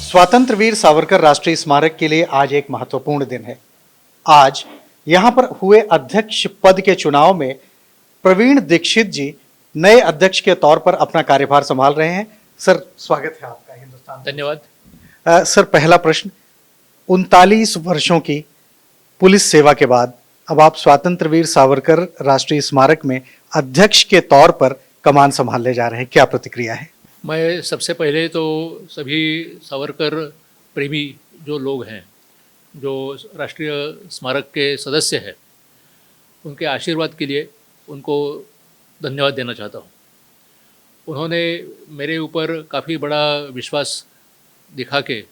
स्वातंत्र वीर सावरकर राष्ट्रीय स्मारक के लिए आज एक महत्वपूर्ण दिन है। आज यहां पर हुए अध्यक्ष पद के चुनाव में प्रवीण दीक्षित जी नए अध्यक्ष के तौर पर अपना कार्यभार संभाल रहे हैं। सर, स्वागत है आपका हिंदुस्तान। धन्यवाद। सर, पहला प्रश्न, 39 वर्षों की पुलिस सेवा के बाद अब आप स्वातंत्र वीर सावरकर राष्ट्रीय स्मारक में अध्यक्ष के तौर पर कमान संभालने जा रहे हैं, क्या प्रतिक्रिया है? मैं सबसे पहले तो सभी सावरकर प्रेमी जो लोग हैं, जो राष्ट्रीय स्मारक के सदस्य हैं, उनके आशीर्वाद के लिए उनको धन्यवाद देना चाहता हूँ। उन्होंने मेरे ऊपर काफ़ी बड़ा विश्वास दिखा के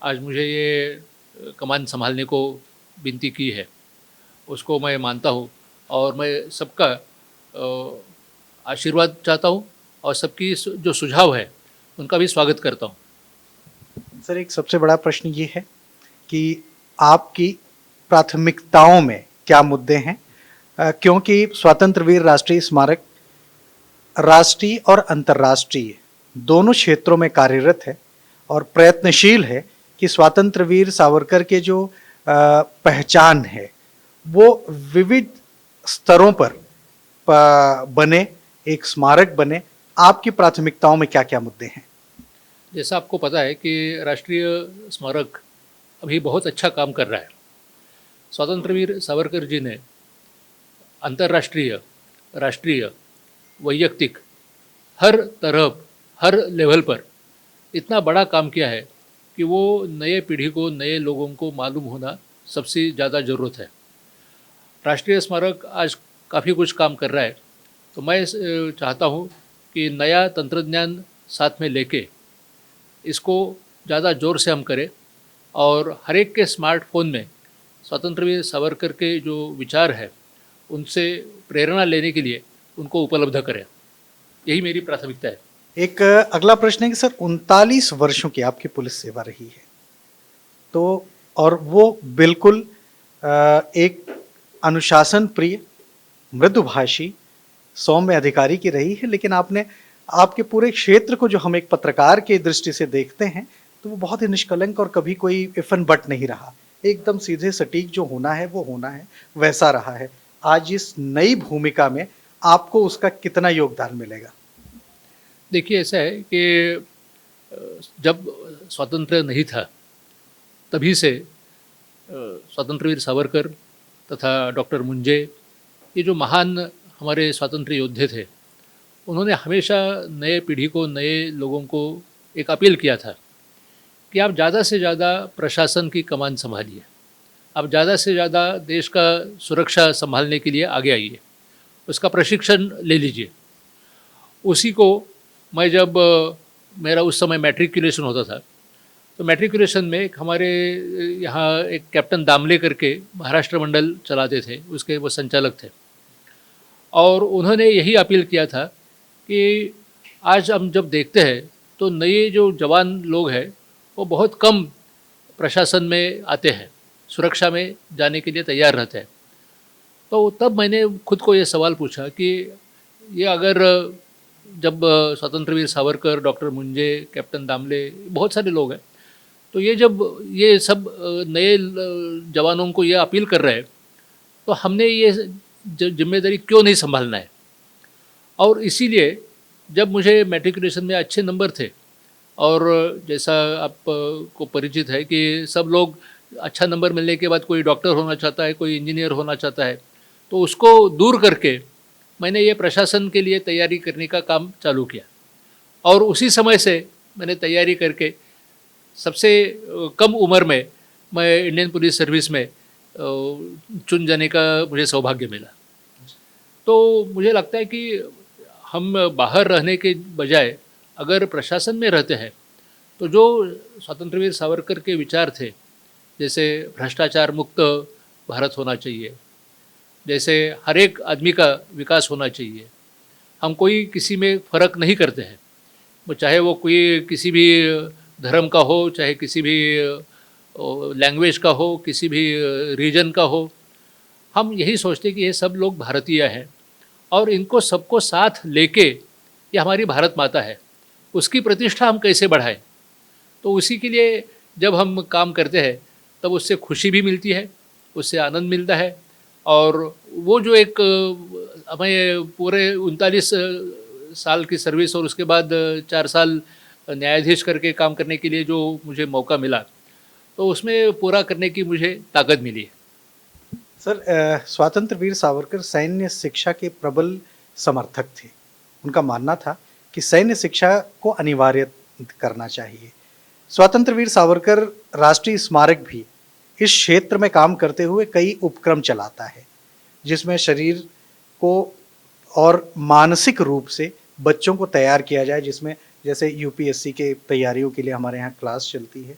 आज मुझे ये कमान संभालने को विनती की है, उसको मैं मानता हूँ और मैं सबका आशीर्वाद चाहता हूँ और सबकी जो सुझाव है उनका भी स्वागत करता हूँ। सर, एक सबसे बड़ा प्रश्न ये है कि आपकी प्राथमिकताओं में क्या मुद्दे हैं, क्योंकि स्वातंत्र वीर राष्ट्रीय स्मारक राष्ट्रीय और अंतर्राष्ट्रीय दोनों क्षेत्रों में कार्यरत है और प्रयत्नशील है कि स्वातंत्र वीर सावरकर के जो पहचान है वो विविध स्तरों पर बने, एक स्मारक बने। आपकी प्राथमिकताओं में क्या क्या मुद्दे हैं? जैसा आपको पता है कि राष्ट्रीय स्मारक अभी बहुत अच्छा काम कर रहा है। स्वातंत्र वीर सावरकर जी ने अंतर्राष्ट्रीय, राष्ट्रीय, वैयक्तिक हर तरफ, हर लेवल पर इतना बड़ा काम किया है कि वो नए पीढ़ी को, नए लोगों को मालूम होना सबसे ज़्यादा ज़रूरत है। राष्ट्रीय स्मारक आज काफ़ी कुछ काम कर रहा है, तो मैं चाहता हूँ कि नया तंत्रज्ञान साथ में लेके इसको ज़्यादा ज़ोर से हम करें और हर एक के स्मार्टफोन में स्वातंत्र वीर सावरकर के जो विचार है उनसे प्रेरणा लेने के लिए उनको उपलब्ध करें। यही मेरी प्राथमिकता है। एक अगला प्रश्न है कि सर, 39 वर्षों की आपकी पुलिस सेवा रही है, तो और वो बिल्कुल एक अनुशासन प्रिय, मृदुभाषी, सौम्य अधिकारी की रही है, लेकिन आपने आपके पूरे क्षेत्र को जो हम एक पत्रकार के दृष्टि से देखते हैं तो वो बहुत ही निष्कलंक और कभी कोई इफन बट नहीं रहा, एकदम सीधे सटीक, जो होना है वो होना है, वैसा रहा है। आज इस नई भूमिका में आपको उसका कितना योगदान मिलेगा? देखिए, ऐसा है कि जब स्वातंत्र्य नहीं था तभी से स्वातंत्र वीर सावरकर तथा डॉक्टर मुंजे, ये जो महान हमारे स्वातंत्र्य योद्धे थे, उन्होंने हमेशा नए पीढ़ी को, नए लोगों को एक अपील किया था कि आप ज़्यादा से ज़्यादा प्रशासन की कमान संभालिए, आप ज़्यादा से ज़्यादा देश का सुरक्षा संभालने के लिए आगे आइए, उसका प्रशिक्षण ले लीजिए। उसी को मैं जब मेरा उस समय मैट्रिकुलेशन होता था, तो मैट्रिकुलेशन में एक हमारे यहाँ एक कैप्टन दामले करके महाराष्ट्र मंडल चलाते थे, उसके वो संचालक थे, और उन्होंने यही अपील किया था कि आज हम जब देखते हैं तो नए जो जवान लोग हैं वो बहुत कम प्रशासन में आते हैं, सुरक्षा में जाने के लिए तैयार रहते हैं। तो तब मैंने खुद को ये सवाल पूछा कि ये अगर जब स्वतंत्र वीर सावरकर, डॉक्टर मुंजे, कैप्टन दामले, बहुत सारे लोग हैं, तो ये जब ये सब नए जवानों को ये अपील कर रहे हैं तो हमने ये जिम्मेदारी क्यों नहीं संभालना है। और इसीलिए जब मुझे मैट्रिकुलेशन में अच्छे नंबर थे और जैसा आपको परिचित है कि सब लोग अच्छा नंबर मिलने के बाद कोई डॉक्टर होना चाहता है, कोई इंजीनियर होना चाहता है, तो उसको दूर करके मैंने ये प्रशासन के लिए तैयारी करने का काम चालू किया और उसी समय से मैंने तैयारी करके सबसे कम उम्र में मैं इंडियन पुलिस सर्विस में चुन जाने का मुझे सौभाग्य मिला। तो मुझे लगता है कि हम बाहर रहने के बजाय अगर प्रशासन में रहते हैं तो जो स्वातंत्र वीर सावरकर के विचार थे, जैसे भ्रष्टाचार मुक्त भारत होना चाहिए, जैसे हर एक आदमी का विकास होना चाहिए, हम कोई किसी में फ़र्क नहीं करते हैं, वो चाहे वो कोई किसी भी धर्म का हो, चाहे किसी भी लैंग्वेज का हो, किसी भी रीजन का हो, हम यही सोचते कि ये सब लोग भारतीय हैं और इनको सबको साथ लेके ये हमारी भारत माता है, उसकी प्रतिष्ठा हम कैसे बढ़ाएं। तो उसी के लिए जब हम काम करते हैं तब उससे खुशी भी मिलती है, उससे आनंद मिलता है। और वो जो एक हमें पूरे 39 साल की सर्विस और उसके बाद 4 साल न्यायाधीश करके काम करने के लिए जो मुझे मौका मिला, तो उसमें पूरा करने की मुझे ताकत मिली है। सर, स्वतंत्र वीर सावरकर सैन्य शिक्षा के प्रबल समर्थक थे। उनका मानना था कि सैन्य शिक्षा को अनिवार्य करना चाहिए। स्वतंत्र वीर सावरकर राष्ट्रीय स्मारक भी इस क्षेत्र में काम करते हुए कई उपक्रम चलाता है, जिसमें शरीर को और मानसिक रूप से बच्चों को तैयार किया जाए, जिसमें जैसे यूपीएससी के तैयारियों के लिए हमारे यहाँ क्लास चलती है।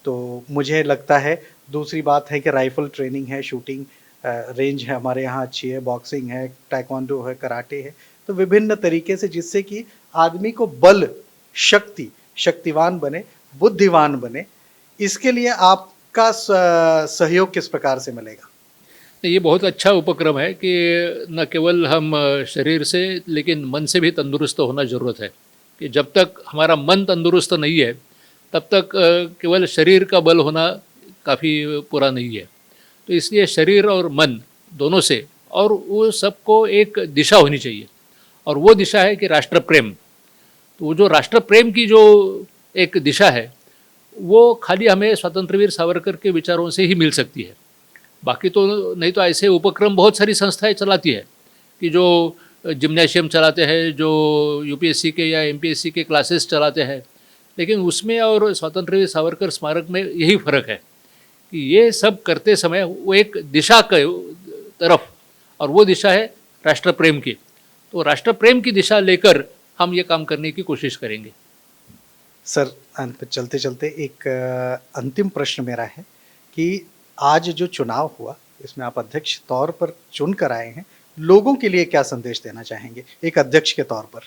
तो मुझे लगता है, दूसरी बात है कि राइफल ट्रेनिंग है, शूटिंग रेंज है हमारे यहाँ अच्छी है, बॉक्सिंग है, टाइक्वांडो है, कराटे है, तो विभिन्न तरीके से जिससे कि आदमी को बल, शक्ति, शक्तिवान बने, बुद्धिवान बने। इसके लिए आपका सहयोग किस प्रकार से मिलेगा? ये बहुत अच्छा उपक्रम है कि न केवल हम शरीर से लेकिन मन से भी तंदुरुस्त होना ज़रूरत है। कि जब तक हमारा मन तंदुरुस्त नहीं है तब तक केवल शरीर का बल होना काफ़ी पूरा नहीं है। तो इसलिए शरीर और मन दोनों से, और वो सबको एक दिशा होनी चाहिए, और वो दिशा है कि राष्ट्र प्रेम। तो वो जो राष्ट्र प्रेम की जो एक दिशा है वो खाली हमें स्वतंत्रवीर सावरकर के विचारों से ही मिल सकती है। बाकी तो नहीं तो ऐसे उपक्रम बहुत सारी संस्थाएं चलाती है कि जो जिम्नेशियम चलाते हैं, जो यूपीएससी के या एमपीएससी के क्लासेस चलाते हैं, लेकिन उसमें और स्वतंत्रवीर सावरकर स्मारक में यही फ़र्क है कि ये सब करते समय वो एक दिशा के तरफ, और वो दिशा है राष्ट्र प्रेम की। तो राष्ट्र प्रेम की दिशा लेकर हम ये काम करने की कोशिश करेंगे। सर, अंत चलते चलते एक अंतिम प्रश्न मेरा है कि आज जो चुनाव हुआ, इसमें आप अध्यक्ष तौर पर चुन कर आए हैं, लोगों के लिए क्या संदेश देना चाहेंगे एक अध्यक्ष के तौर पर?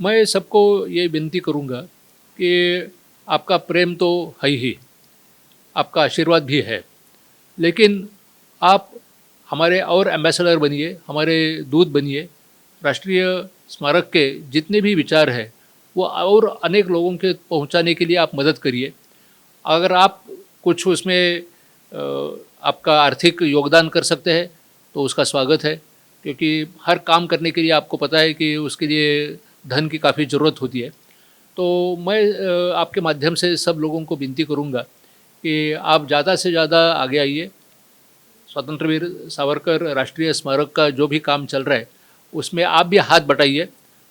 मैं सबको ये विनती करूँगा कि आपका प्रेम तो है ही, आपका आशीर्वाद भी है, लेकिन आप हमारे और एम्बेसडर बनिए, हमारे दूत बनिए। राष्ट्रीय स्मारक के जितने भी विचार हैं वो और अनेक लोगों के पहुंचाने के लिए आप मदद करिए। अगर आप कुछ उसमें आपका आर्थिक योगदान कर सकते हैं तो उसका स्वागत है, क्योंकि हर काम करने के लिए आपको पता है कि उसके लिए धन की काफ़ी ज़रूरत होती है। तो मैं आपके माध्यम से सब लोगों को विनती करूंगा कि आप ज़्यादा से ज़्यादा आगे आइए। स्वतंत्रवीर सावरकर राष्ट्रीय स्मारक का जो भी काम चल रहा है उसमें आप भी हाथ बटाइए।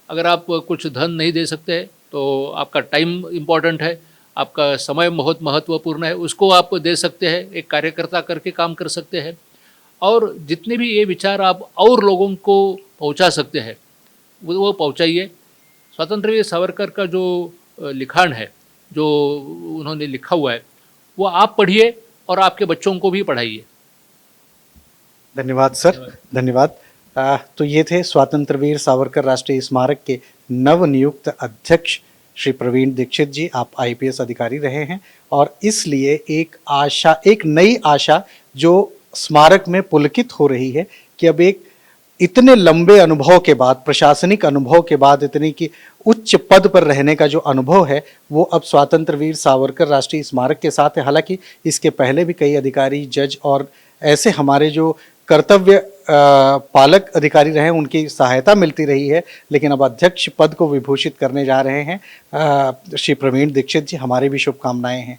अगर आप कुछ धन नहीं दे सकते तो आपका टाइम इम्पॉर्टेंट है, आपका समय बहुत महत्वपूर्ण है, उसको आप दे सकते हैं, एक कार्यकर्ता करके काम कर सकते हैं। और जितने भी ये विचार आप और लोगों को पहुंचा सकते हैं वो पहुंचाइए। स्वतंत्रवीर सावरकर का जो लिखान है, जो उन्होंने लिखा हुआ है, वो आप पढ़िए और आपके बच्चों को भी पढ़ाइए। धन्यवाद सर, धन्यवाद। तो ये थे स्वतंत्रवीर सावरकर राष्ट्रीय स्मारक के नवनियुक्त अध्यक्ष श्री प्रवीण दीक्षित जी। आप आईपीएस अधिकारी रहे हैं और इसलिए एक आशा, एक नई आशा जो स्मारक में पुलकित हो रही है कि अब एक इतने लंबे अनुभव के बाद, प्रशासनिक अनुभव के बाद, इतनी की उच्च पद पर रहने का जो अनुभव है वो अब स्वतंत्रवीर सावरकर राष्ट्रीय स्मारक के साथ है। हालांकि इसके पहले भी कई अधिकारी, जज और ऐसे हमारे जो कर्तव्य पालक अधिकारी रहे उनकी सहायता मिलती रही है, लेकिन अब अध्यक्ष पद को विभूषित करने जा रहे हैं श्री प्रवीण दीक्षित जी। हमारी भी शुभकामनाएं हैं।